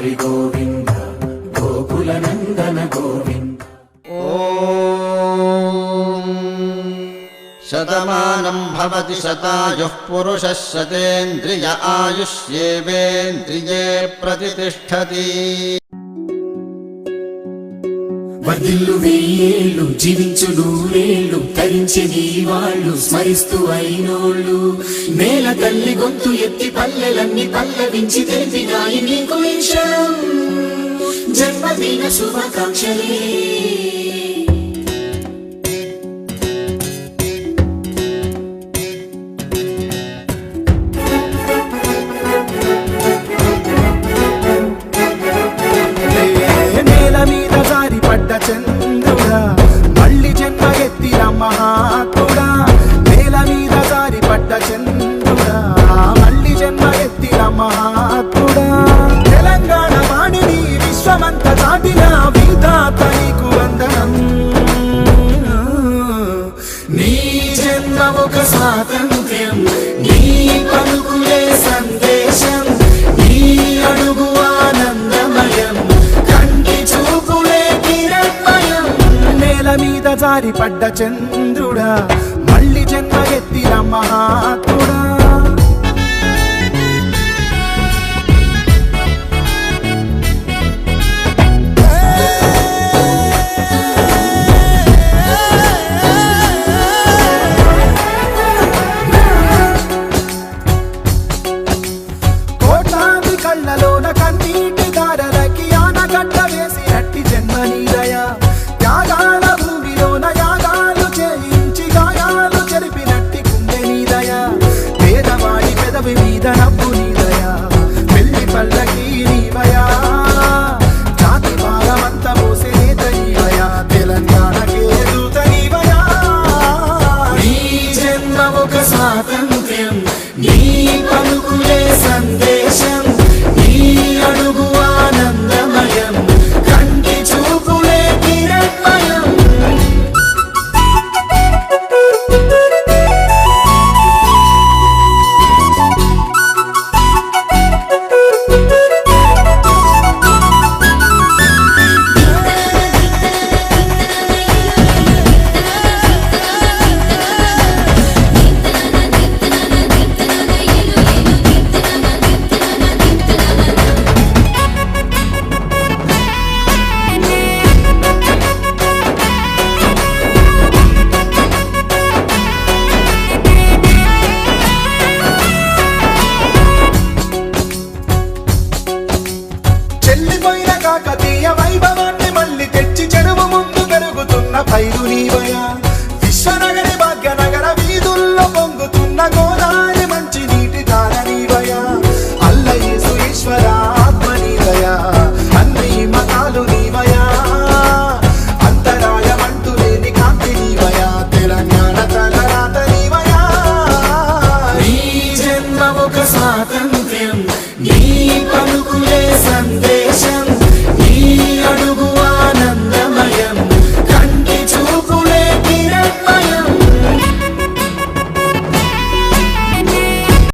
హరి గోవింద గోకుల నందన గోవింద. శతమానం భవతి శతాయుః పురుషः శతేంద్రియ ఆయుష్యేవేంద్రియే ప్రతిష్ఠతి. వర్ధిల్లు వెయ్యేళ్ళు జీవించు నూరేళ్ళు తరించే నీ వాళ్ళు స్మరిస్తూ అయినోళ్ళు. నేల తల్లి గొంతు ఎత్తి పల్లెలన్నీ పల్లవించి తెలిపినాయి నీకు ఈ క్షణం జన్మదిన శుభాకాంక్షలే. చంద్రుడా మళ్ళీ జన్మ ఎత్తిన మహాత్ముడా, నేల మీద జారి పడ్డ చంద్రుడా మళ్ళీ జన్మ ఎత్తిన మహాత్ముడా. తెలంగాణ వాణిని విశ్వమంత దాటిన విధాత నీకు వందనం. నీ జన్మ ఒక స్వాతంత్ర్యం, నీ పలుకులే సందేశం, నీ అడుగు ఆనందమయం, కంటి చూపులే కిరణమయం. నేల మీద జారి పడ్డ చంద్రుడా మళ్ళీ జన్మ ఎత్తిన మహాత్ముడా. కోట్లాది కళ్ళలోన కన్నీటి దారలకి ఆనగడ్డ వేసినట్టి జన్మ నీదయా. త్యాగాల భూమిలోన యాగాలు చేయించి గాయాలు చెరిపినట్టి గుండె నీదయా. పేదవాడి పెదవి మీద నవ్వు నీదయా, పెళ్లి పల్లకి నీవయా. జాతి భారమంత మోసే నేత నీవయా, తెలంగాణకే దూత నీవయా. నీ జన్మ ఒక స్వాతంత్ర్యం, నీ పలుకులే సందేశం, నీ అడుగు ఆనందమయం, కంటి చూపులే కిరణమయం. చెల్లిపోయిన కాకతీయ వైభవాన్ని మళ్ళీ తెచ్చి చెరువు ముందు పెరుగుతున్న పైరు